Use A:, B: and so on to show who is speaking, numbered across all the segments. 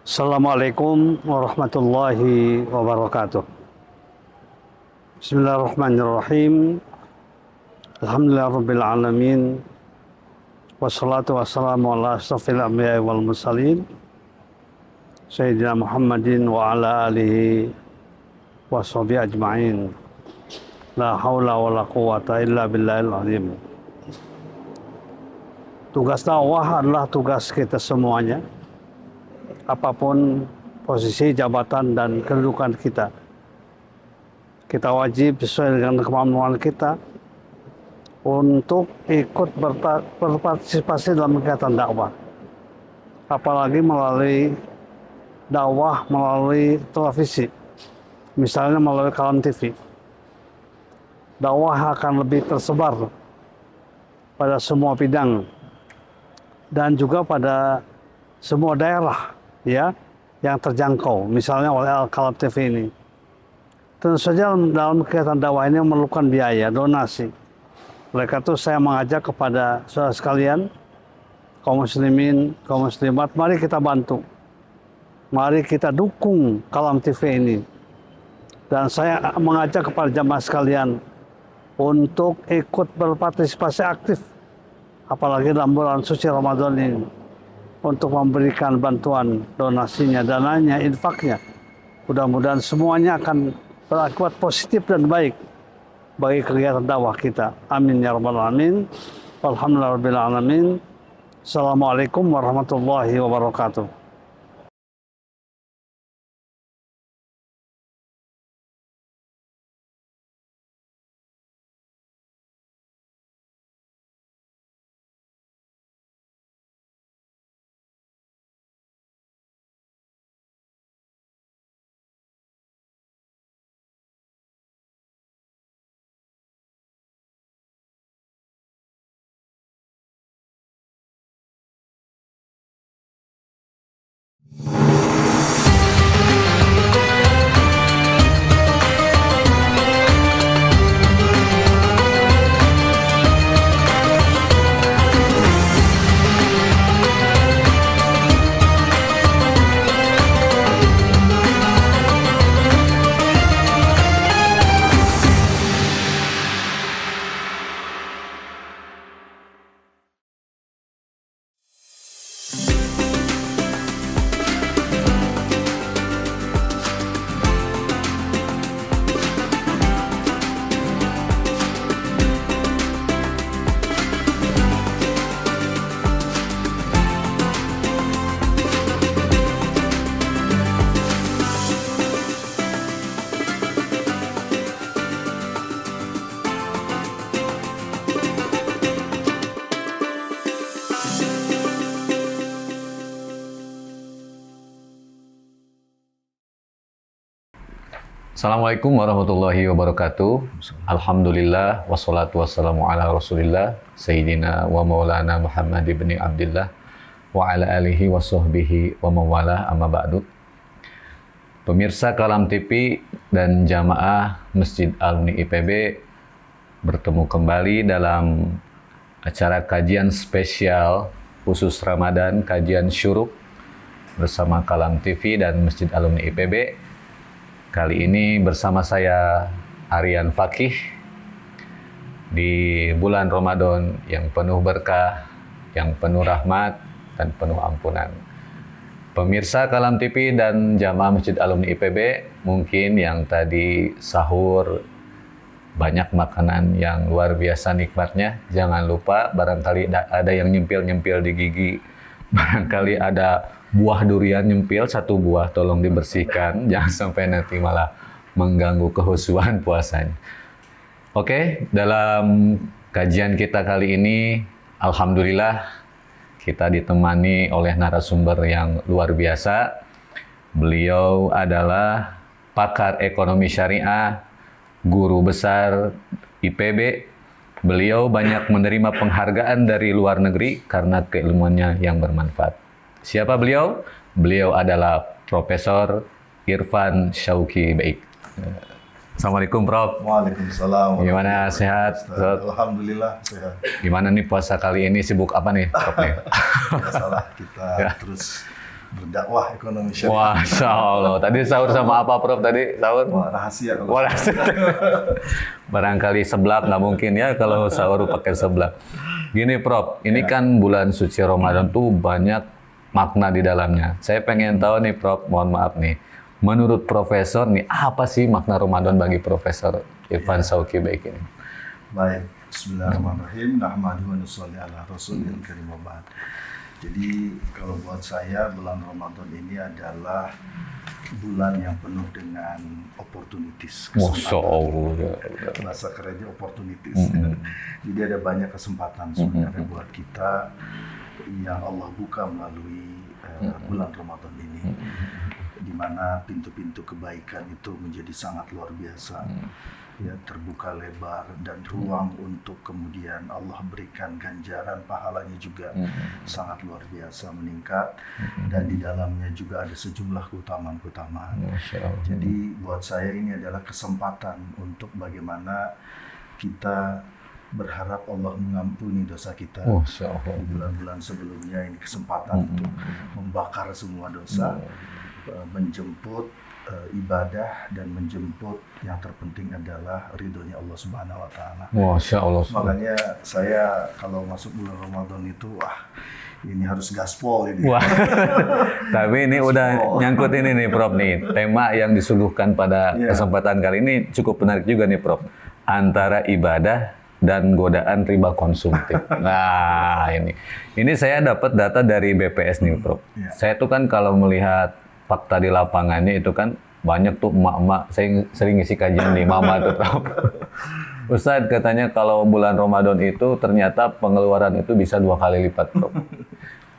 A: Assalamualaikum warahmatullahi wabarakatuh. Bismillahirrahmanirrahim. Alhamdulillahirabbil alamin. Wassalatu wassalamu ala asyrafil anbiya'i wal mursalin Sayyidina Muhammadin wa ala alihi washabihi ajma'in. La haula wa la quwata illa billahil azim. Tugas dakwah adalah tugas kita semuanya, apapun posisi, jabatan, dan kedudukan kita. Kita wajib sesuai dengan kemampuan kita untuk ikut berpartisipasi dalam kegiatan dakwah. Apalagi melalui dakwah melalui televisi, misalnya melalui Kalam TV. Dakwah akan lebih tersebar pada semua bidang dan juga pada semua daerah ya yang terjangkau, misalnya oleh Al-Kalam TV ini. Tentu saja dalam kegiatan dakwah ini memerlukan biaya, donasi. Oleh karena itu saya mengajak kepada saudara sekalian, kaum muslimin, kaum muslimat, mari kita bantu. Mari kita dukung Kalam TV ini. Dan saya mengajak kepada jamaah sekalian untuk ikut berpartisipasi aktif, apalagi dalam bulan suci Ramadan ini, untuk memberikan bantuan, donasinya, dananya, infaknya. Mudah-mudahan semuanya akan berakibat positif dan baik bagi kegiatan dakwah kita. Amin ya rabbal alamin. Alhamdulillahirabbil alamin. Assalamualaikum warahmatullahi wabarakatuh.
B: Assalamualaikum warahmatullahi wabarakatuh. Alhamdulillah wassalatu wassalamu ala Rasulillah Sayyidina wa Maulana Muhammad ibn Abdillah wa ala alihi wa sahbihi wa mawalah, amma ba'du. Pemirsa Kalam TV dan jamaah Masjid Alumni IPB bertemu kembali dalam acara kajian spesial khusus Ramadan, kajian syuruk bersama Kalam TV dan Masjid Alumni IPB. Kali ini bersama saya Aryan Fakih di bulan Ramadan yang penuh berkah, yang penuh rahmat dan penuh ampunan. Pemirsa Kalam TV dan jamaah Masjid Alumni IPB, mungkin yang tadi sahur banyak makanan yang luar biasa nikmatnya. Jangan lupa, barangkali ada yang nyempil-nyempil di gigi, barangkali ada buah durian nyempil, satu buah tolong dibersihkan, jangan sampai nanti malah mengganggu kehusuan puasanya. Oke, dalam kajian kita kali ini, alhamdulillah kita ditemani oleh narasumber yang luar biasa. Beliau adalah pakar ekonomi syariah, guru besar IPB. Beliau banyak menerima penghargaan dari luar negeri karena keilmuannya yang bermanfaat. Siapa beliau? Beliau adalah Profesor Irfan Syauqi Baik. Assalamualaikum Prof.
C: Waalaikumsalam.
B: Gimana, sehat?
C: Alhamdulillah sehat.
B: Gimana nih puasa kali ini, sibuk apa nih Prof?
C: Nggak salah, kita
B: Ya.
C: terus berdakwah ekonomi syariah.
B: Masya Allah. Tadi sahur sama apa Prof? Tadi sahur?
C: Wah, rahasia kalau
B: Wah, barangkali seblak nggak mungkin ya kalau sahur pakai seblak. Gini Prof, ini kan bulan suci Ramadan tuh banyak makna di dalamnya. Saya pengen tahu nih Prof, mohon maaf nih. Menurut Profesor nih, apa sih makna Ramadan bagi Profesor Irfan Shauqi Baik ini?
C: Baik, bismillahirrahmanirrahim. Nahmaduhu wa nusalli ala rasulil karim wa ba'd. Jadi kalau buat saya bulan Ramadan ini adalah bulan yang penuh dengan opportunities.
B: Masya Allah.
C: Bahasa kerennya opportunities. Jadi ada banyak kesempatan sebenarnya buat kita yang Allah buka melalui bulan Ramadan ini. Di mana pintu-pintu kebaikan itu menjadi sangat luar biasa. Ya, terbuka lebar dan ruang untuk kemudian Allah berikan ganjaran pahalanya juga sangat luar biasa meningkat, dan di dalamnya juga ada sejumlah keutamaan-keutamaan. Jadi buat saya ini adalah kesempatan untuk bagaimana kita berharap Allah mengampuni dosa kita. Di bulan-bulan sebelumnya ini kesempatan untuk membakar semua dosa, menjemput ibadah, dan menjemput yang terpenting adalah ridhonya Allah Subhanahu wa Ta'ala.
B: Masya Allah.
C: Makanya saya kalau masuk bulan Ramadan itu, ini harus gaspol ini.
B: Wah, tapi ini udah nyangkut ini nih Prof nih. Tema yang disuguhkan pada kesempatan kali ini cukup menarik juga nih Prof. Antara ibadah dan godaan riba konsumtif. Nah ini saya dapat data dari BPS nih Prof. Saya tuh kan kalau melihat fakta di lapangannya itu kan banyak tuh emak-emak, saya sering ngisi kajian nih mama tuh Prof. Ustadz katanya kalau bulan Ramadan itu ternyata pengeluaran itu bisa 2 kali lipat Prof.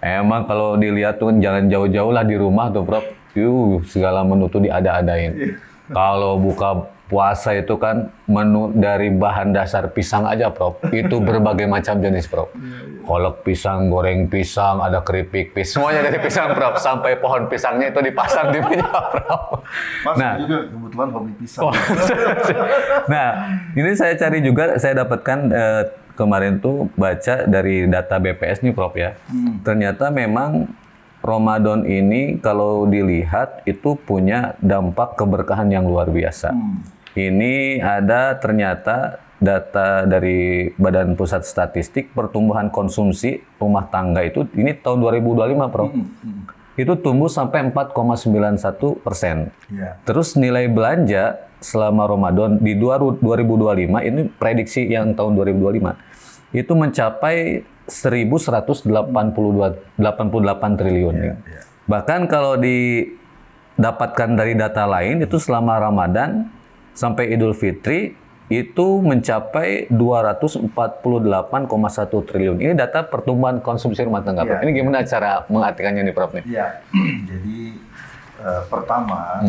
B: Emang kalau dilihat tuh jangan jauh-jauh lah di rumah tuh Prof. Segala menu tuh diada-adain. Kalau buka puasa itu kan menu dari bahan dasar pisang aja Prof. Itu berbagai macam jenis Prof. Kolak pisang, goreng pisang, ada keripik pisang, semuanya dari pisang Prof. Sampai pohon pisangnya itu dipasang di meja Prof.
C: Mas juga kebetulan hobi pisang.
B: Nah, ini saya cari juga, saya dapatkan kemarin tuh baca dari data BPS nih Prof ya. Ternyata memang Ramadan ini kalau dilihat itu punya dampak keberkahan yang luar biasa. Ini ada ternyata data dari Badan Pusat Statistik, pertumbuhan konsumsi rumah tangga itu ini tahun 2025 Prof. Itu tumbuh sampai 4,91%. Terus nilai belanja selama Ramadan di 2025 ini prediksi yang tahun 2025 itu mencapai 1.188 triliun. Bahkan kalau didapatkan dari data lain itu selama Ramadan sampai Idul Fitri itu mencapai 248,1 triliun. Ini data pertumbuhan konsumsi rumah tangga. Ini gimana cara mengartikannya nih Prof?
C: Jadi pertama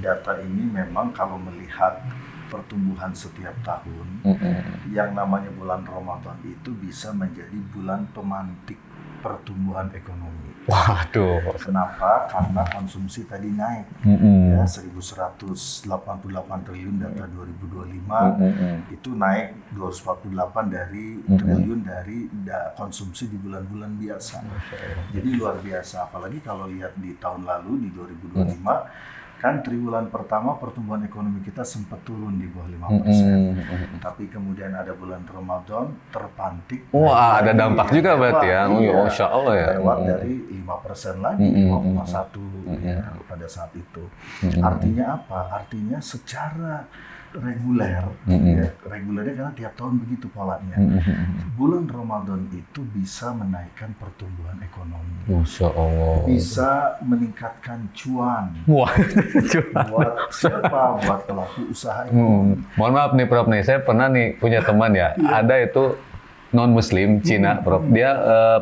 C: data ini memang kalau melihat pertumbuhan setiap tahun, yang namanya bulan Ramadan itu bisa menjadi bulan pemantik pertumbuhan ekonomi.
B: Waduh.
C: Kenapa? Karena konsumsi tadi naik. 1.188 triliun data 2025 itu naik 248 dari triliun dari konsumsi di bulan-bulan biasa. Jadi luar biasa. Apalagi kalau lihat di tahun lalu di 2025 kan triwulan pertama pertumbuhan ekonomi kita sempat turun di bawah 5%. Tapi kemudian ada bulan Ramadan terpantik.
B: Wah, ada dampak juga berarti ya. Masya Allah ya.
C: Lewat dari 5% lagi, 5,1 ya, pada saat itu. Artinya apa? Artinya secara reguler, regulernya karena tiap tahun begitu polanya. Bulan Ramadan itu bisa menaikkan pertumbuhan ekonomi.
B: Masya Allah.
C: Bisa meningkatkan cuan.
B: Wah,
C: buat siapa? Buat pelaku usaha ekonomi.
B: Mohon maaf nih Prof nih, saya pernah nih punya teman ya, ada itu non-Muslim Cina Prof. Dia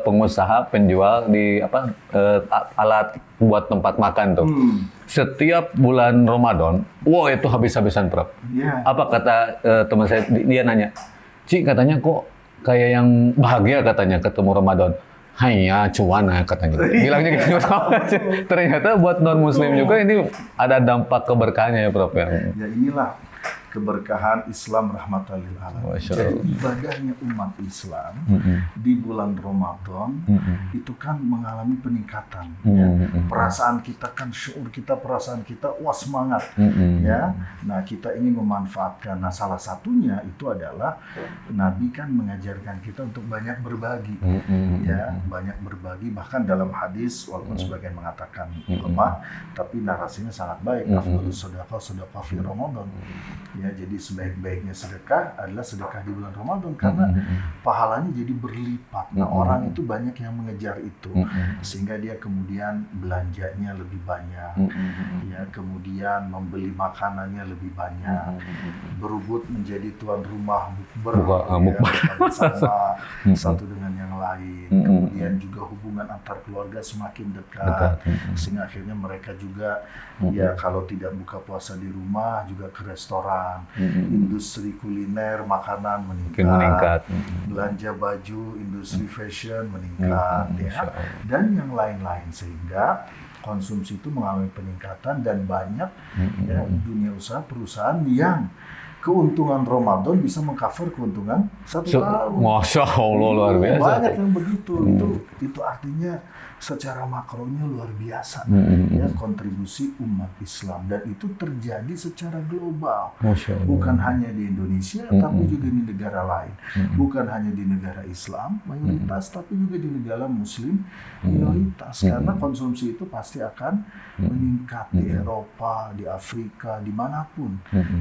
B: pengusaha penjual di alat buat tempat makan tuh. Setiap bulan Ramadan, itu habis-habisan Prof. Apa kata teman saya, dia nanya, Ci katanya kok kayak yang bahagia katanya ketemu Ramadan. Hanya cuan katanya. Bilangnya gitu. Ternyata buat non-Muslim juga ini ada dampak keberkahannya ya Prof.
C: Ya inilah keberkahan Islam rahmatan lil alamin.
B: Masya
C: Jadi
B: Allah.
C: ibadahnya umat Islam di bulan Ramadan itu kan mengalami peningkatan. Ya. Perasaan kita kan, syuur kita, perasaan kita, wah semangat. Ya, nah kita ingin memanfaatkan. Nah salah satunya itu adalah Nabi kan mengajarkan kita untuk banyak berbagi. Ya, banyak berbagi. Bahkan dalam hadis, walaupun sebagian mengatakan lemah, tapi narasinya sangat baik. Afdhalus sedekah fi Ramadan. Ya, jadi sebaik-baiknya sedekah adalah sedekah di bulan Ramadan karena pahalanya jadi berlipat. Nah, orang itu banyak yang mengejar itu sehingga dia kemudian belanjanya lebih banyak. Ya, kemudian membeli makanannya lebih banyak. Berebut menjadi tuan rumah bukber bersama satu dengan yang lain. Kemudian juga hubungan antar keluarga semakin dekat. Sehingga akhirnya mereka juga ya kalau tidak buka puasa di rumah juga ke restoran. Industri kuliner, makanan meningkat. Belanja baju, industri fashion meningkat, ya. Dan yang lain-lain sehingga konsumsi itu mengalami peningkatan dan banyak ya dunia usaha perusahaan yang keuntungan Ramadan bisa mengcover keuntungan satu tahun.
B: Masya Allah, luar biasa.
C: Banyak yang begitu. Itu artinya secara makronya luar biasa. Ya, kontribusi umat Islam dan itu terjadi secara global. Bukan hanya di Indonesia, tapi juga di negara lain. Bukan hanya di negara Islam mayoritas, tapi juga di negara Muslim minoritas. Karena konsumsi itu pasti akan meningkat di Eropa, di Afrika, dimanapun.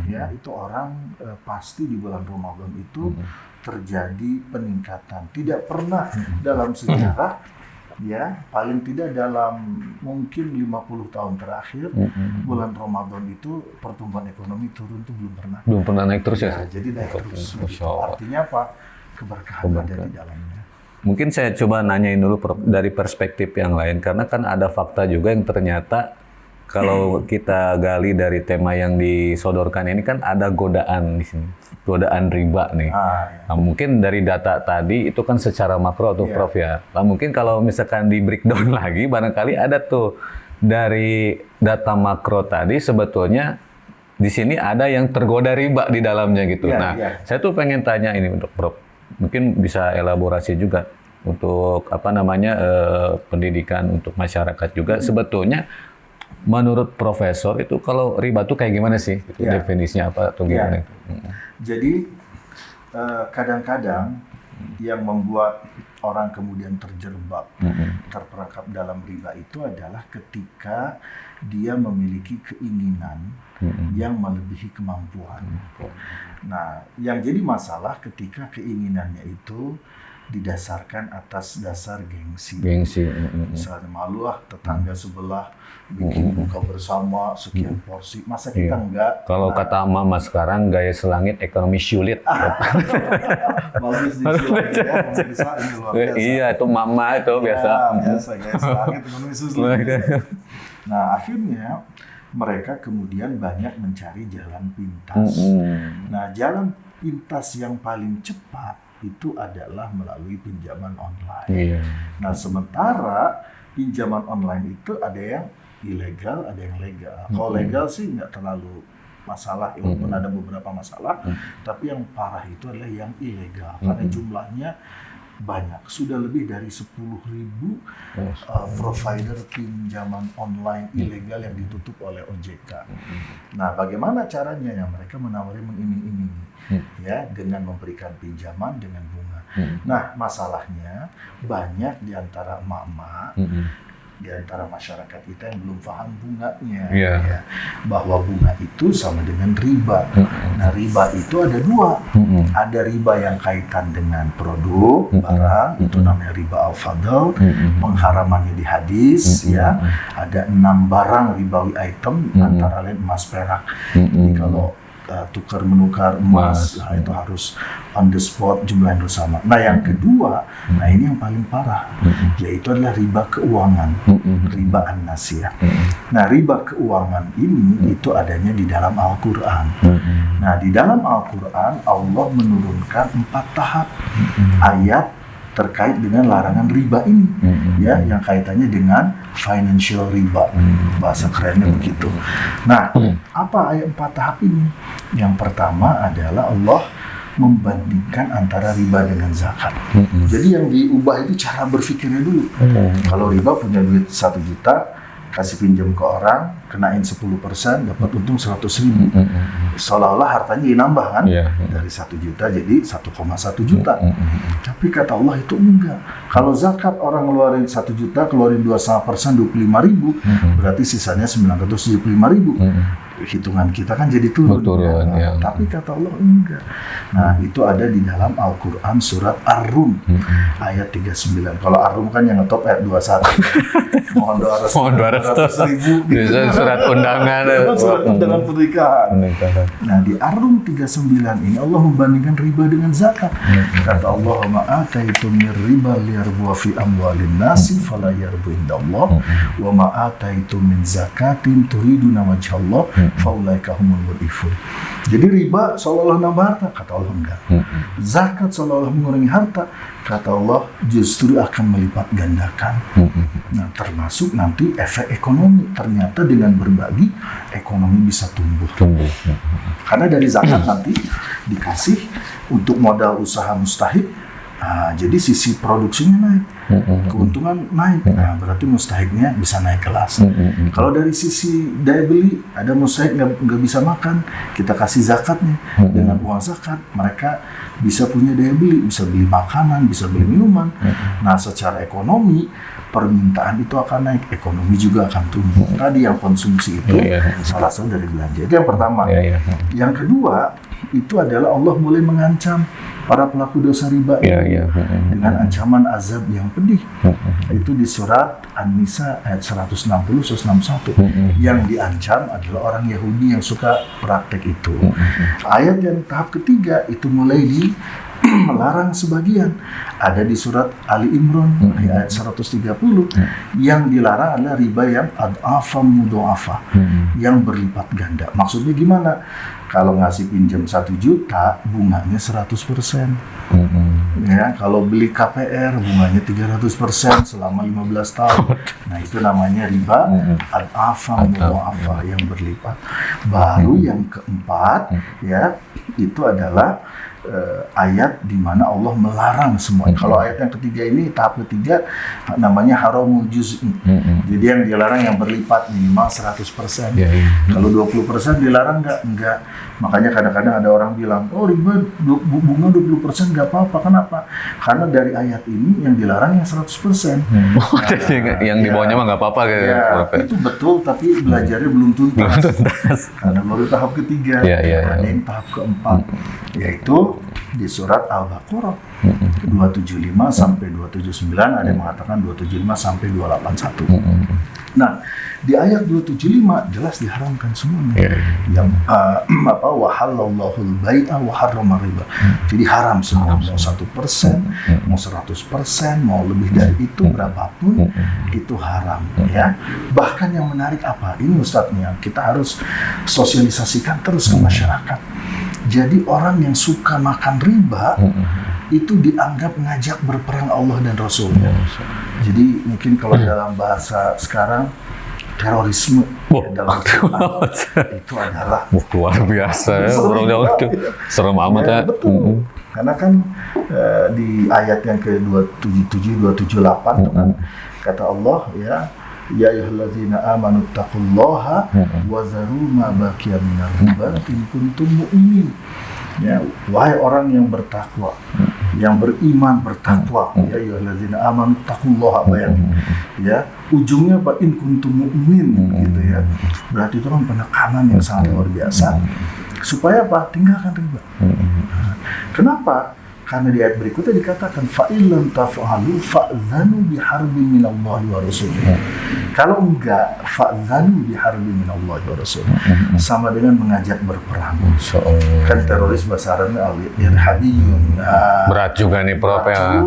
C: Ya, itu orang pasti di bulan Ramadan itu terjadi peningkatan. Tidak pernah dalam sejarah, ya paling tidak dalam mungkin 50 tahun terakhir, bulan Ramadan itu pertumbuhan ekonomi turun itu belum pernah
B: naik terus ya?
C: Jadi naik terus. Artinya apa? Keberkahan ada di dalamnya.
B: Mungkin saya coba nanyain dulu dari perspektif yang lain, karena kan ada fakta juga yang ternyata kalau kita gali dari tema yang disodorkan ini kan ada godaan di sini, godaan riba nih. Nah, mungkin dari data tadi itu kan secara makro tuh Prof ya. Nah, mungkin kalau misalkan di breakdown lagi, barangkali ada tuh dari data makro tadi sebetulnya di sini ada yang tergoda riba di dalamnya gitu. Saya tuh pengen tanya ini untuk Prof, mungkin bisa elaborasi juga untuk apa namanya pendidikan untuk masyarakat juga sebetulnya. Menurut Profesor itu kalau riba tuh kayak gimana sih? Definisinya apa atau gimana?
C: Jadi kadang-kadang yang membuat orang kemudian terjerembab, terperangkap dalam riba itu adalah ketika dia memiliki keinginan yang melebihi kemampuan. Nah, yang jadi masalah ketika keinginannya itu didasarkan atas dasar gengsi. Misalnya malu tetangga sebelah bikin buka bersama sekian porsi, masa kita enggak?
B: Kalau kata mama sekarang gaya selangit ekonomi sulit.
C: Bagus di sulit ya, pemirsa ini luar biasa.
B: Iya, itu mama itu biasa.
C: Biasa gaya selangit ekonomi sulit. Nah, akhirnya mereka kemudian banyak mencari jalan pintas. Nah, jalan pintas yang paling cepat itu adalah melalui pinjaman online. Nah, sementara pinjaman online itu ada yang ilegal, ada yang legal. Kalau legal sih nggak terlalu masalah, walaupun ada beberapa masalah, tapi yang parah itu adalah yang ilegal, karena jumlahnya banyak. Sudah lebih dari 10.000 provider pinjaman online ilegal yang ditutup oleh OJK. Nah, bagaimana caranya? Ya, mereka menawari mengiming-imingi, ya, dengan memberikan pinjaman dengan bunga. Nah, masalahnya banyak di antara emak-emak, di antara masyarakat kita yang belum paham bunganya, ya, bahwa bunga itu sama dengan riba. Nah, riba itu ada dua. Ada riba yang kaitan dengan produk, barang, itu namanya riba al-fadl, pengharamannya di hadis, ya. Ada 6 barang ribawi item, antara lain emas, perak. Jadi kalau tukar menukar emas, nah itu harus on the spot, jumlah yang sama. Nah, yang kedua, nah ini yang paling parah, yaitu adalah riba keuangan, riba an-nasiyah. Nah, riba keuangan ini itu adanya di dalam Al-Quran. Nah, di dalam Al-Quran Allah menurunkan 4 tahap ayat terkait dengan larangan riba ini, ya, yang kaitannya dengan financial riba, bahasa kerennya begitu. Nah, apa ayat 4 tahap ini? Yang pertama adalah Allah membandingkan antara riba dengan zakat. Jadi yang diubah itu cara berpikirnya dulu. Kalau riba punya duit 1 juta, kasih pinjam ke orang, kenain 10%, dapat untung 100.000. Seolah-olah hartanya nambah kan? Dari 1 juta jadi 1,1 juta. Tapi kata Allah itu enggak. Kalau zakat orang ngeluarin 1 juta, keluarin 2,5%, 25.000, berarti sisanya 975.000. Hitungan kita kan jadi turun.
B: Ya.
C: Tapi kata Allah enggak. Nah, itu ada di dalam Al-Quran surat Ar-Rum ayat 39. Kalau Ar-Rum kan yang ngetop ayat 21. Mohon doa restu.
B: Surat undangan.
C: Surat undangan pernikahan. Nah, di Ar-Rum 39 ini Allah membandingkan riba dengan zakat. Kata Allah, ma'ataitum mir riba liyarbu fi amwalin nasi fala yarbu indallah wa ma'ataitum min zakatin turiduna wajhallah faulaika humul mudhifun. Jadi riba seolah-olah nambah harta, kata Allah enggak. Zakat seolah-olah mengurangi harta, kata Allah justru akan melipat gandakan. Nah, termasuk nanti efek ekonomi. Ternyata dengan berbagi, ekonomi bisa tumbuh. Karena dari zakat nanti dikasih untuk modal usaha mustahik. Nah, jadi sisi produksinya naik, keuntungan naik. Nah, berarti mustahiknya bisa naik kelas. Kalau dari sisi daya beli, ada mustahik nggak bisa makan, kita kasih zakatnya. Dengan uang zakat, mereka bisa punya daya beli, bisa beli makanan, bisa beli minuman. Nah, secara ekonomi, permintaan itu akan naik, ekonomi juga akan tumbuh. Tadi yang konsumsi itu salah satu dari belanja. Itu yang pertama. Yang kedua, itu adalah Allah mulai mengancam para pelaku dosa riba dengan ancaman azab yang pedih. Itu di surat An-Nisa ayat 160-161. Yang diancam adalah orang Yahudi yang suka praktek itu. Ayat yang tahap ketiga itu mulai melarang sebagian. Ada di surat Ali Imran ayat 130. Yang dilarang adalah riba yang ad'afa mudha'afa, yang berlipat ganda. Maksudnya gimana? Kalau ngasih pinjam 1 juta, bunganya 100%. Ya, kalau beli KPR, bunganya 300% selama 15 tahun. Nah, itu namanya riba ad'afa mudha'afa, yang berlipat. Baru yang keempat, ya, itu adalah ayat di mana Allah melarang semua. Kalau ayat yang ketiga ini, tahap ketiga namanya haramul juz'i. Jadi yang dilarang yang berlipat minimal 100%. Kalau 20% dilarang enggak. Makanya kadang-kadang ada orang bilang, oh riba bunga 20% enggak apa-apa. Kenapa? Karena dari ayat ini yang dilarang yang 100%.
B: Yang di bawahnya mah nggak apa-apa gitu.
C: Itu betul, tapi belajarnya belum tuntas. Karena baru tahap ketiga. Ada yang tahap keempat, yaitu di surat Al-Baqarah 275 sampai 279, ada yang mengatakan 275 sampai 281. Nah, di ayat 275 jelas diharamkan semuanya. Yang wa halallahu al-bai'a wa harrama riba. Jadi haram semua, mau 1%, mau 100%, mau lebih dari itu berapapun itu haram, ya. Bahkan yang menarik apa? Ini Ustadznya, kita harus sosialisasikan terus ke masyarakat. Jadi orang yang suka makan riba itu dianggap ngajak berperang Allah dan Rasulnya. Jadi mungkin kalau dalam bahasa sekarang terorisme dalam itu adalah
B: luar biasa ya, serem amat ya.
C: Betul. Karena kan di ayat yang ke-277 278 kan kata Allah, ya ayyuhallazina amanu taqullaha wa zaru ma baqiya minar riba in kuntum mu'minin. Ya, wahai orang yang bertakwa, yang beriman bertakwa, ya ayyuhallazina amanu taqullaha, ya, ujungnya apa? In kuntum mu'min, gitu ya. Berarti itu kan penekanan yang sangat luar biasa. Supaya apa? Tinggalkan riba. Kenapa? Karena di ayat berikutnya dikatakan fa'illam taf'alu fa'zanu biharbin minallahi wa rasulih. Kalau enggak, fa'zanu biharbin minallahi wa rasulih. Sama dengan mengajak berperang. Kan teroris bahasa Arabnya al-irhabiyun.
B: Berat juga nih Prof ya.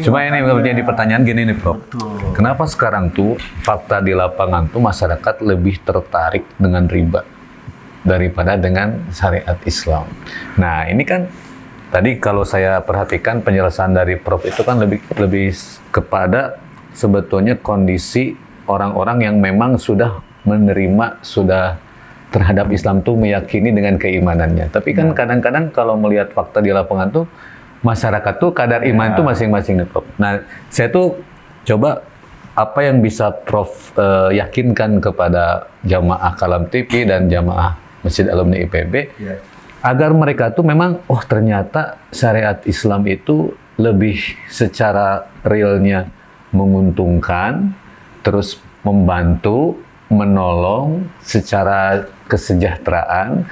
B: Cuma ini menjadi pertanyaan gini nih Prof.
C: Betul.
B: Kenapa sekarang tuh fakta di lapangan tuh masyarakat lebih tertarik dengan riba daripada dengan syariat Islam? Nah, ini kan tadi kalau saya perhatikan penjelasan dari Prof itu kan lebih kepada sebetulnya kondisi orang-orang yang memang sudah menerima, sudah terhadap Islam tuh meyakini dengan keimanannya. Tapi kan kadang-kadang kalau melihat fakta di lapangan tuh masyarakat tuh kadar iman tuh masing-masing nih, Prof. Nah, saya tuh coba apa yang bisa Prof yakinkan kepada jamaah Kalam TV dan jamaah Masjid Alumni IPB agar mereka tuh memang ternyata syariat Islam itu lebih secara realnya menguntungkan, terus membantu, menolong secara kesejahteraan.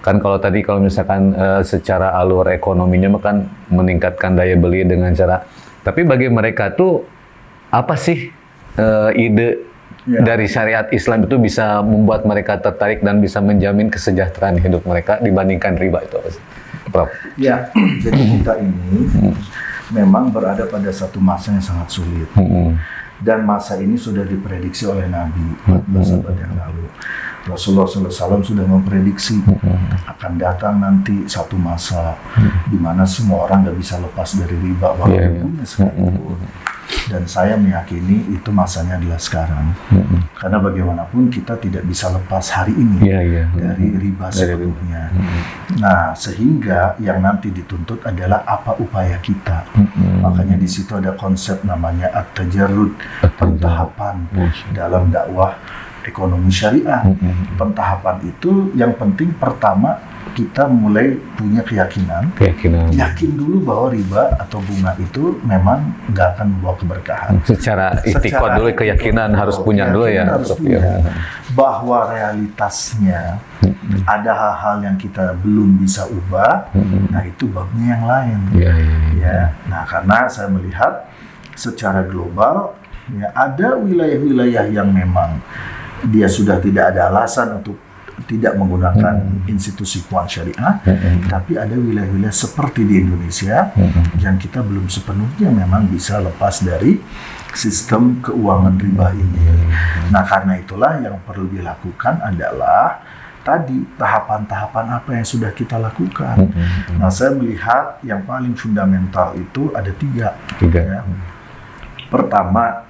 B: Kan kalau tadi kalau misalkan secara alur ekonominya kan meningkatkan daya beli dengan cara, tapi bagi mereka tuh apa sih ide dari syariat Islam itu bisa membuat mereka tertarik dan bisa menjamin kesejahteraan hidup mereka dibandingkan riba itu apa sih, Prof?
C: Ya, jadi kita ini memang berada pada satu masa yang sangat sulit. Dan masa ini sudah diprediksi oleh Nabi 14 abad yang lalu. Rasulullah SAW sudah memprediksi akan datang nanti satu masa di mana semua orang nggak bisa lepas dari riba walaupun punya sekalipun. Dan saya meyakini itu masanya adalah sekarang. Karena bagaimanapun kita tidak bisa lepas hari ini dari riba sepenuhnya. Nah, sehingga yang nanti dituntut adalah apa upaya kita. Makanya di situ ada konsep namanya at-tajarrud, pentahapan dalam dakwah ekonomi syariah. Pentahapan itu yang penting pertama kita mulai punya keyakinan. Yakin dulu bahwa riba atau bunga itu memang nggak akan membawa keberkahan.
B: Secara itikad dulu, keyakinan harus punya dulu ya.
C: Harus punya. Bahwa realitasnya ada hal-hal yang kita belum bisa ubah, nah itu babnya yang lain. Ya. Nah, karena saya melihat secara global ya ada wilayah-wilayah yang memang dia sudah tidak ada alasan untuk tidak menggunakan institusi keuangan syariah, tapi ada wilayah-wilayah seperti di Indonesia yang kita belum sepenuhnya memang bisa lepas dari sistem keuangan riba ini. Nah, karena itulah yang perlu dilakukan adalah tadi tahapan-tahapan apa yang sudah kita lakukan. Nah, saya melihat yang paling fundamental itu ada tiga. Ya. Pertama,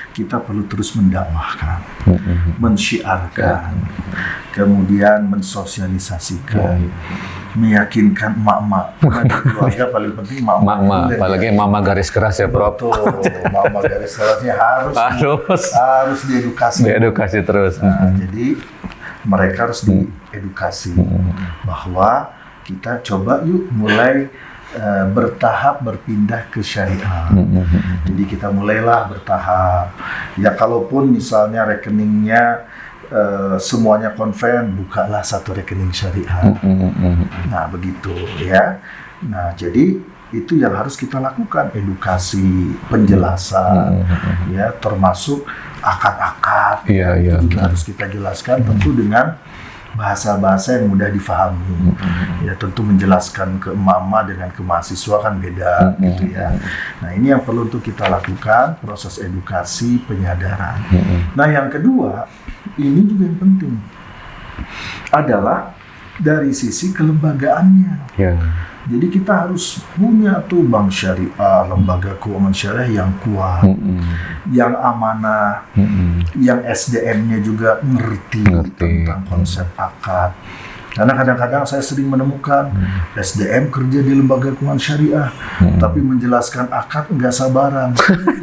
C: kita perlu terus mendakwahkan, mensyiarkan, kemudian mensosialisasikan, meyakinkan emak-emak. Keluarga paling penting emak-emak.
B: Apalagi mama garis keras ya, Prof.
C: Betul, mama garis kerasnya harus diedukasi.
B: Diedukasi terus.
C: Nah, jadi mereka harus diedukasi bahwa kita coba yuk mulai bertahap berpindah ke syariah. Jadi kita mulailah bertahap. Ya kalaupun misalnya rekeningnya semuanya konven, bukalah satu rekening syariah. Nah begitu ya. Nah jadi itu yang harus kita lakukan, edukasi, penjelasan, ya termasuk akad-akad. Itu juga harus kita jelaskan tentu dengan bahasa-bahasa yang mudah difahami. Ya tentu menjelaskan ke emak-emak dengan ke mahasiswa kan beda gitu ya. Nah ini yang perlu untuk kita lakukan, proses edukasi, penyadaran. Nah yang kedua, ini juga yang penting adalah dari sisi kelembagaannya. Jadi kita harus punya tuh bank syariah, lembaga keuangan syariah yang kuat, yang amanah, yang SDM-nya juga ngerti tentang konsep akad. Karena kadang-kadang saya sering menemukan SDM kerja di lembaga keuangan syariah, tapi menjelaskan akad nggak sabaran.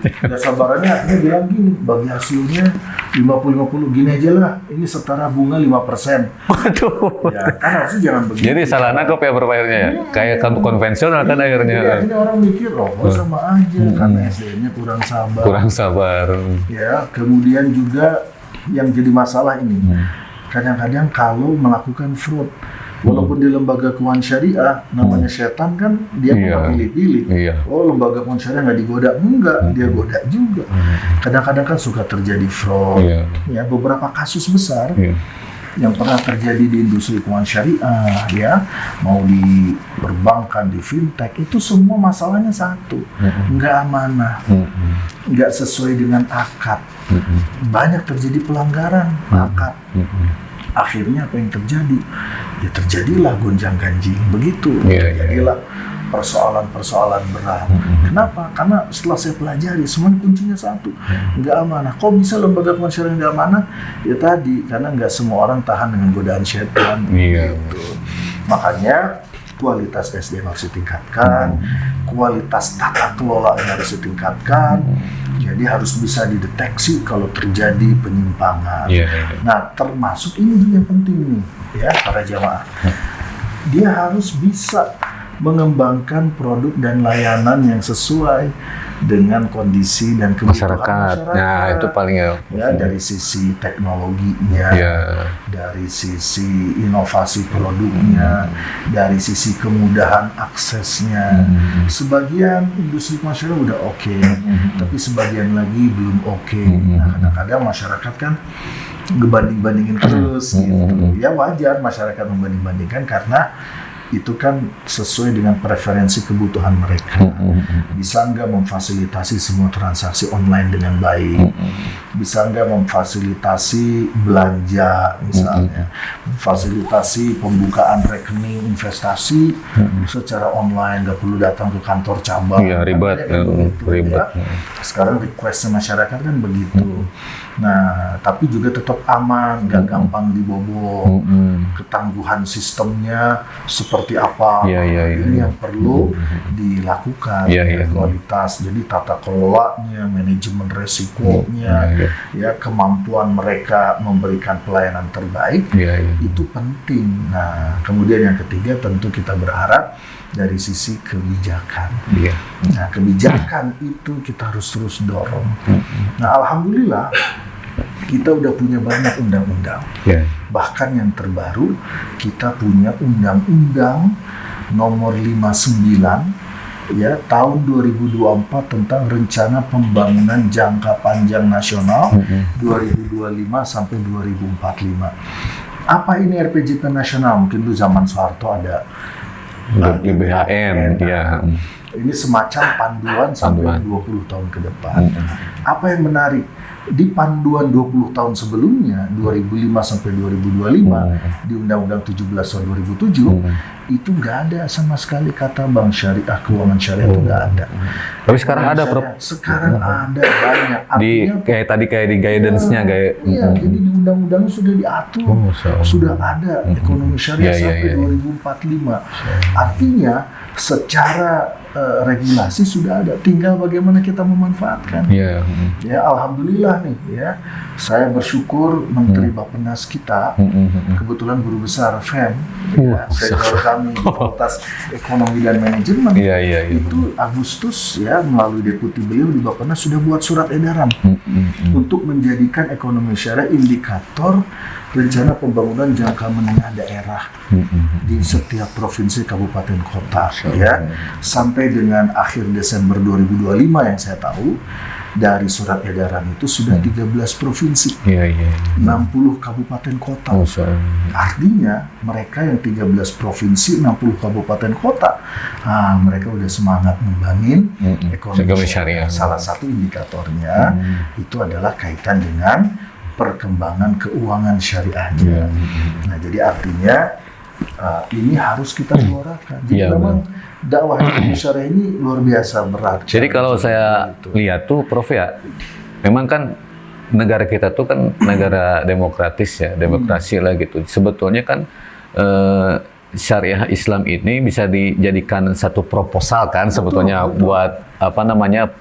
C: Nggak sabarannya akhirnya bilang gini, bagi hasilnya 50-50, gini aja lah, ini setara bunga 5%.
B: Waduh.
C: Ya kan harusnya jangan begitu.
B: Jadi salah nangkep ya berpikirnya ya? Kayak konvensional kan akhirnya.
C: Akhirnya orang mikir, sama aja, karena SDM-nya kurang sabar.
B: Kurang sabar.
C: Ya, kemudian juga yang jadi masalah ini, kadang-kadang kalau melakukan fraud, walaupun di lembaga keuangan syariah, namanya setan kan dia mau pilih-pilih. Oh, lembaga keuangan syariah nggak digoda, enggak, dia goda juga. Kadang-kadang kan suka terjadi fraud. Ya, beberapa kasus besar yang pernah terjadi di industri keuangan syariah, ya, mau di perbankan, di fintech, itu semua masalahnya satu, nggak amanah, nggak sesuai dengan akad. Banyak terjadi pelanggaran akad. Akhirnya apa yang terjadi? Ya terjadilah gonjang-ganjing begitu. Terjadilah persoalan-persoalan berat. Kenapa? Karena setelah saya pelajari, semuanya kuncinya satu, nggak amanah. Kok bisa lembaga kemasyarakat nggak amanah? Ya tadi, karena nggak semua orang tahan dengan godaan syaitan. Gitu. Makanya kualitas SDM harus ditingkatkan, kualitas tata kelola harus ditingkatkan. Jadi harus bisa dideteksi kalau terjadi penyimpangan. Nah, termasuk ini juga yang penting nih, ya para jamaah. Dia harus bisa mengembangkan produk dan layanan yang sesuai dengan kondisi dan kebutuhan masyarakat.
B: Nah, itu paling
C: ya dari sisi teknologinya, dari sisi inovasi produknya, dari sisi kemudahan aksesnya. Sebagian industri masyarakat udah oke, tapi sebagian lagi belum oke. Nah, kadang-kadang masyarakat kan ngebanding-bandingin terus gitu. Ya wajar masyarakat membanding-bandingkan karena itu kan sesuai dengan preferensi kebutuhan mereka. Bisa nggak memfasilitasi semua transaksi online dengan baik? Bisa nggak memfasilitasi belanja misalnya? Memfasilitasi pembukaan rekening investasi secara online, nggak perlu datang ke kantor cabang.
B: Iya, ribet.
C: Ya. Sekarang requestnya masyarakat kan begitu. Nah, tapi juga tetap aman, nggak gampang dibobol. Ketangguhan sistemnya seperti apa? Ini yang perlu dilakukan. Kualitas, jadi tata kelolanya, manajemen resikonya, ya kemampuan mereka memberikan pelayanan terbaik itu penting. Nah, kemudian yang ketiga tentu kita berharap dari sisi kebijakan. Nah, kebijakan itu kita harus terus dorong. Nah, alhamdulillah kita udah punya banyak undang-undang. Bahkan yang terbaru kita punya Undang-Undang Nomor 59 ya tahun 2024 tentang Rencana Pembangunan Jangka Panjang Nasional 2025 sampai 2045. Apa ini RPJP nasional? Mungkin dulu zaman Soeharto ada
B: GBHN.
C: Ini semacam panduan sampai 20 tahun ke depan. Apa yang menarik? Di panduan 20 tahun sebelumnya, 2005 sampai 2025, di Undang-Undang 17 tahun 2007, itu nggak ada sama sekali kata bank syariah, keuangan syariah itu nggak ada.
B: Tapi sekarang ada, Prof.
C: Sekarang ada banyak. Artinya,
B: kayak di guidance-nya
C: Iya, jadi di undang-undang sudah diatur, sudah ada ekonomi syariah sampai 2045. Artinya secara regulasi sudah ada, tinggal bagaimana kita memanfaatkan. Ya, alhamdulillah nih ya, saya bersyukur Menteri Bappenas kita kebetulan guru besar FEM, senior kami di Fakultas Ekonomi dan Manajemen, itu Agustus ya melalui deputi beliau di Bappenas sudah buat surat edaran untuk menjadikan ekonomi syariah indikator rencana pembangunan jangka menengah daerah di setiap provinsi, kabupaten, kota, ya sampai dengan akhir Desember 2025 yang saya tahu dari surat edaran itu sudah 13 provinsi, 60 kabupaten kota. Artinya mereka yang 13 provinsi, 60 kabupaten kota, mereka udah semangat membangun ekonomi syariah. Salah satu indikatornya itu adalah kaitan dengan perkembangan keuangan syariahnya. Nah, jadi artinya ini harus kita suarakan. Jadi memang dakwah ekonomi syariah ini luar biasa berat.
B: Jadi kalau saya lihat tuh, Prof ya, memang kan negara kita tuh kan negara demokratis ya, demokrasi lah gitu. Sebetulnya kan syariah Islam ini bisa dijadikan satu proposal kan sebetulnya buat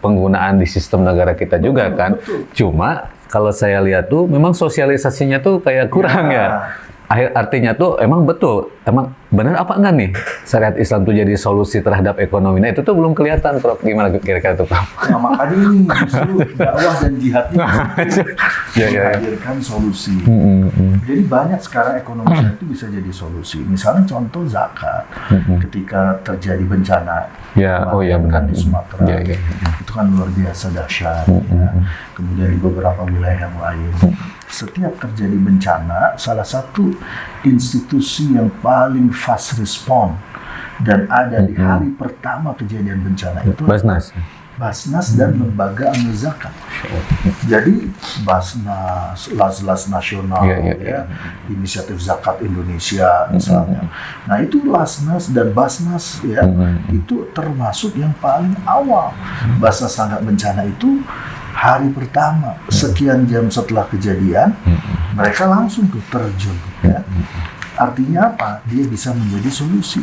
B: penggunaan di sistem negara kita juga kan. Cuma kalau saya lihat tuh memang sosialisasinya tuh kayak kurang ya. Artinya tuh emang betul, emang benar apa enggak nih syariat Islam tuh jadi solusi terhadap ekonomi? Nah itu tuh belum kelihatan, Prof. Gimana kira-kira tuh, Prof?
C: Nah, makanya ini justru dakwah dan jihadnya menghadirkan solusi. Jadi banyak sekarang ekonomi syariah itu bisa jadi solusi. Misalnya contoh zakat, ketika terjadi bencana, benar di Sumatera, itu kan luar biasa dahsyat. Kemudian di beberapa wilayah yang lain. Setiap terjadi bencana, salah satu institusi yang paling fast respon dan ada di hari pertama kejadian bencana itu
B: Basnas.
C: Basnas dan lembaga amil zakat. Jadi Basnas, Las Nasional, ya, Inisiatif Zakat Indonesia misalnya. Nah itu Lasnas dan Basnas ya, itu termasuk yang paling awal. Basnas tanggap bencana itu hari pertama, sekian jam setelah kejadian, mereka langsung tuh terjun. Ya. Artinya apa? Dia bisa menjadi solusi.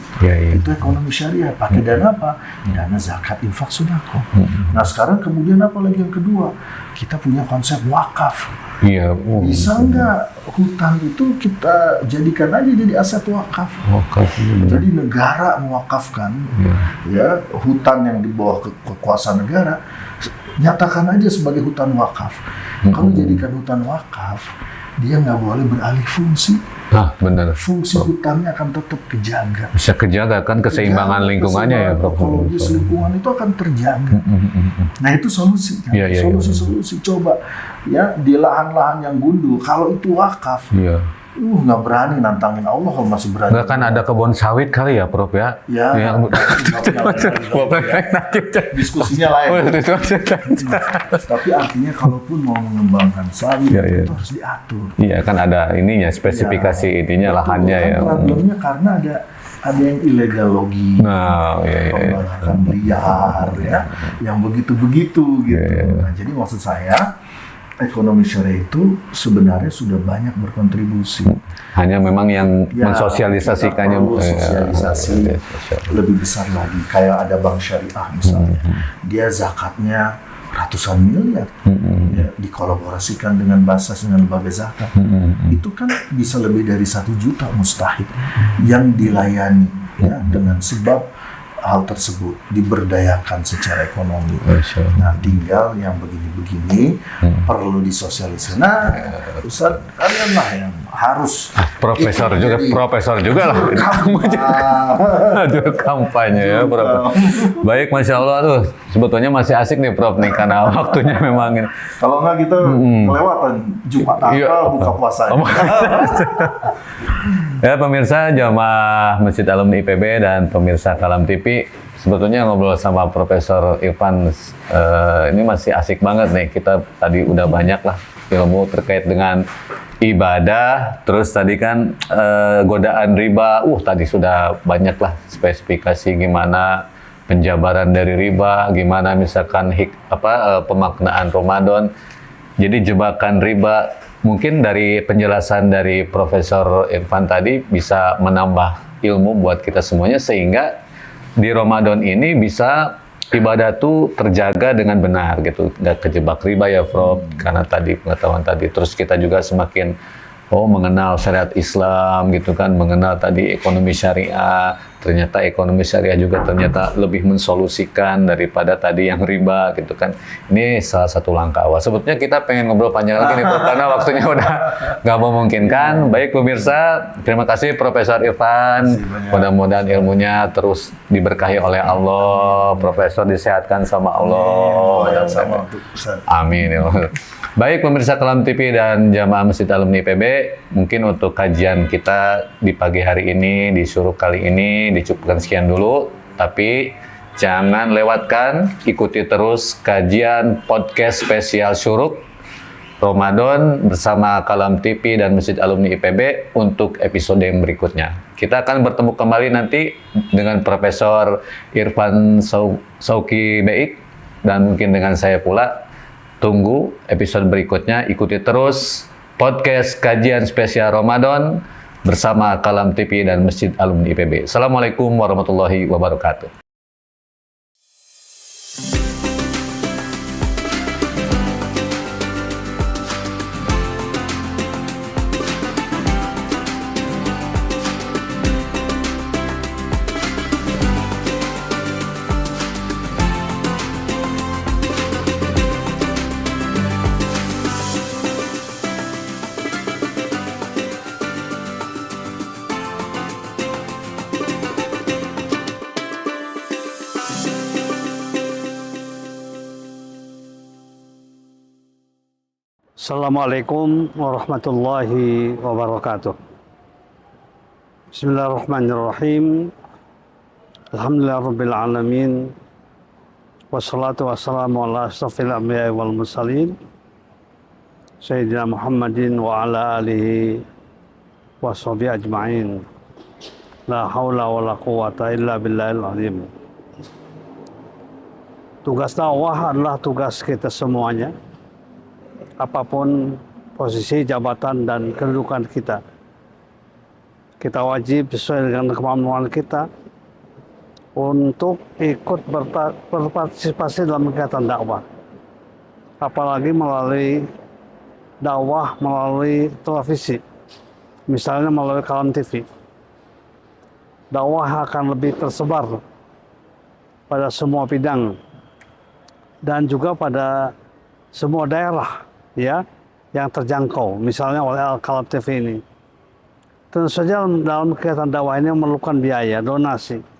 C: Itu ekonomi syariah. Pakai dana apa? Dana zakat, infak, sedekah. Nah sekarang kemudian apa lagi yang kedua? Kita punya konsep wakaf. Bisa nggak hutan itu kita jadikan aja jadi aset wakaf? Jadi negara mewakafkan ya hutan yang di bawah kekuasaan negara, nyatakan aja sebagai hutan wakaf. Kalau jadikan hutan wakaf, dia nggak boleh beralih fungsi.
B: Benar.
C: Fungsi hutannya akan tetap kejaga.
B: Bisa kejaga kan keseimbangan lingkungannya ya, Prof.
C: Ekologis lingkungan itu akan terjaga. Nah itu solusi. Solusi-solusi. Coba ya di lahan-lahan yang gundul, kalau itu wakaf, nggak berani nantangin Allah kalau masih berani.
B: Nggak kan ada kebun sawit kali ya, Prof ya?
C: Diskusinya lain. Tapi artinya kalaupun mau mengembangkan sawit itu harus diatur.
B: Iya kan ada ininya, spesifikasi ininya lahannya ya.
C: Problemnya karena ada yang ilegal logging, pembakaran liar ya, yang begitu-begitu gitu. Nah, jadi maksud saya ekonomi syariah itu sebenarnya sudah banyak berkontribusi.
B: Hanya memang yang mensosialisasikannya
C: sosialisasi lebih besar lagi. Kayak ada bank syariah misalnya, dia zakatnya ratusan miliar, ya, dikolaborasikan dengan Basnas dengan lembaga zakat. Itu kan bisa lebih dari 1 juta mustahik yang dilayani ya, dengan sebab hal tersebut diberdayakan secara ekonomi. Nah, tinggal yang begini-begini perlu disosialisasi. Nah, Ustaz, kalian lah yang harus
B: profesor juga lah. Aduh, kampanye ya, Prof. Baik, Masya Allah tuh. Sebetulnya masih asik nih, Prof, nih karena waktunya memang ini.
C: Kalau nggak kita kelewatan Jumat buka puasa.
B: Ya, pemirsa jamaah Masjid Alumni IPB dan pemirsa Kalam TV, sebetulnya ngobrol sama Profesor Irfan ini masih asik banget nih. Kita tadi udah banyak lah ilmu terkait dengan ibadah, terus tadi kan godaan riba. Tadi sudah banyak lah spesifikasi gimana penjabaran dari riba, gimana misalkan pemaknaan Ramadan. Jadi jebakan riba. Mungkin dari penjelasan dari Profesor Irfan tadi bisa menambah ilmu buat kita semuanya sehingga di Ramadan ini bisa ibadah tuh terjaga dengan benar gitu, nggak kejebak riba ya, Prof. Karena tadi pengetahuan tadi, terus kita juga semakin mengenal syariat Islam gitu kan, mengenal tadi ekonomi syariah. Ternyata ekonomi syariah juga ternyata lebih mensolusikan daripada tadi yang riba gitu kan. Ini salah satu langkah awal. Sebetulnya kita pengen ngobrol panjang lagi nih, Prof, karena waktunya udah nggak memungkinkan. Baik pemirsa, terima kasih Profesor Irfan. Mudah-mudahan ilmunya terus diberkahi oleh Allah. Profesor disehatkan sama Allah. Amin ya Allah. Baik pemirsa Kalam TV dan jamaah Masjid Alumni IPB, mungkin untuk kajian kita di pagi hari ini, di syuruk kali ini, dicukupkan sekian dulu. Tapi jangan lewatkan, ikuti terus kajian podcast spesial syuruk Ramadan bersama Kalam TV dan Masjid Alumni IPB untuk episode yang berikutnya. Kita akan bertemu kembali nanti dengan Profesor Irfan Sauki Beik dan mungkin dengan saya pula. Tunggu episode berikutnya, ikuti terus podcast kajian spesial Ramadan bersama Kalam TV dan Masjid Alumni IPB. Assalamualaikum warahmatullahi wabarakatuh.
A: Assalamualaikum warahmatullahi wabarakatuh. Bismillahirrahmanirrahim. Alhamdulillahirabbil alamin. Wassalatu wassalamu ala asrafil anbiya wal mursalin Sayyidina Muhammadin wa ala alihi wa sahbihi ajma'in. La haula wa la quwata illa billahil azim. Tugas dakwah adalah tugas kita semuanya. Apapun posisi, jabatan, dan kedudukan kita. Kita wajib sesuai dengan kemampuan kita untuk ikut berpartisipasi dalam kegiatan dakwah. Apalagi melalui dakwah melalui televisi, misalnya melalui Kalam TV. Dakwah akan lebih tersebar pada semua bidang dan juga pada semua daerah ya yang terjangkau, misalnya oleh Al-Kalam TV ini. Tentu saja dalam kegiatan dakwah ini memerlukan biaya, donasi.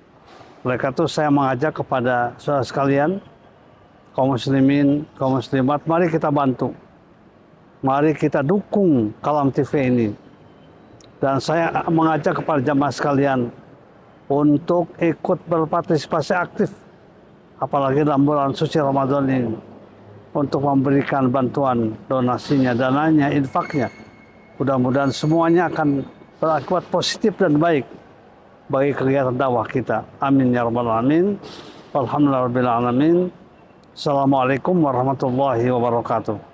A: Oleh karena itu saya mengajak kepada saudara sekalian, kaum muslimin, kaum muslimat, mari kita bantu. Mari kita dukung Kalam TV ini. Dan saya mengajak kepada jamaah sekalian untuk ikut berpartisipasi aktif, apalagi dalam bulan suci Ramadan ini, untuk memberikan bantuan donasinya, dananya, infaknya. Mudah-mudahan semuanya akan berakibat positif dan baik bagi kegiatan dakwah kita. Amin ya rabbal alamin. Walhamdulillahirabbil alamin. Assalamualaikum warahmatullahi wabarakatuh.